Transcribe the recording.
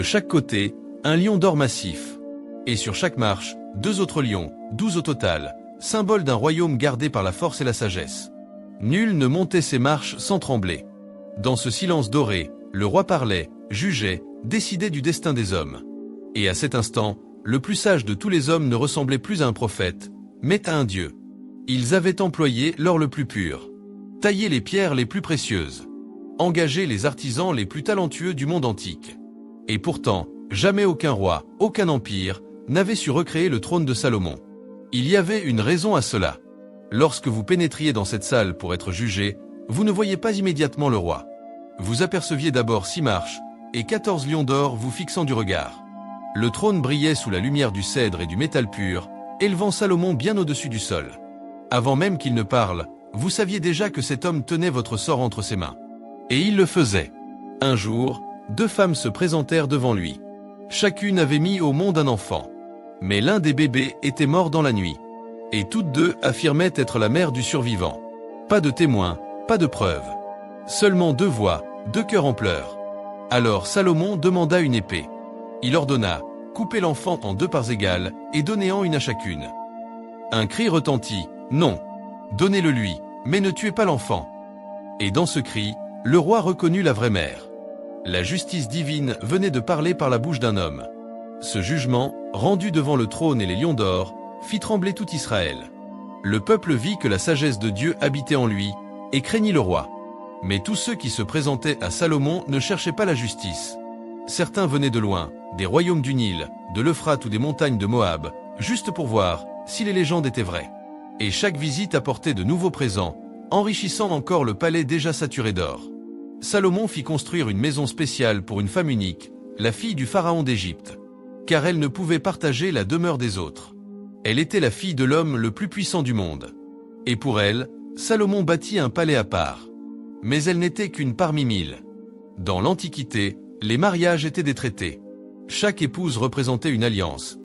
De chaque côté, un lion d'or massif. Et sur chaque marche, 2 autres lions, 12 au total, symbole d'un royaume gardé par la force et la sagesse. Nul ne montait ces marches sans trembler. Dans ce silence doré, le roi parlait, jugeait, décidait du destin des hommes. Et à cet instant, le plus sage de tous les hommes ne ressemblait plus à un prophète, mais à un dieu. Ils avaient employé l'or le plus pur, taillé les pierres les plus précieuses, engagé les artisans les plus talentueux du monde antique. Et pourtant, jamais aucun roi, aucun empire, n'avait su recréer le trône de Salomon. Il y avait une raison à cela. Lorsque vous pénétriez dans cette salle pour être jugé, vous ne voyiez pas immédiatement le roi. Vous aperceviez d'abord 6 marches, et 14 lions d'or vous fixant du regard. Le trône brillait sous la lumière du cèdre et du métal pur, élevant Salomon bien au-dessus du sol. Avant même qu'il ne parle, vous saviez déjà que cet homme tenait votre sort entre ses mains. Et il le faisait. Un jour, 2 femmes se présentèrent devant lui. Chacune avait mis au monde un enfant. Mais l'un des bébés était mort dans la nuit. Et toutes 2 affirmaient être la mère du survivant. Pas de témoins, pas de preuves. Seulement 2 voix, 2 cœurs en pleurs. Alors Salomon demanda une épée. Il ordonna, coupez l'enfant en 2 parts égales, et donnez-en une à chacune. Un cri retentit, non. Donnez-le lui, mais ne tuez pas l'enfant. Et dans ce cri, le roi reconnut la vraie mère. La justice divine venait de parler par la bouche d'un homme. Ce jugement, rendu devant le trône et les lions d'or, fit trembler tout Israël. Le peuple vit que la sagesse de Dieu habitait en lui, et craignit le roi. Mais tous ceux qui se présentaient à Salomon ne cherchaient pas la justice. Certains venaient de loin, des royaumes du Nil, de l'Euphrate ou des montagnes de Moab, juste pour voir si les légendes étaient vraies. Et chaque visite apportait de nouveaux présents, enrichissant encore le palais déjà saturé d'or. Salomon fit construire une maison spéciale pour une femme unique, la fille du pharaon d'Égypte. Car elle ne pouvait partager la demeure des autres. Elle était la fille de l'homme le plus puissant du monde. Et pour elle, Salomon bâtit un palais à part. Mais elle n'était qu'une parmi 1000. Dans l'Antiquité, les mariages étaient des traités. Chaque épouse représentait une alliance,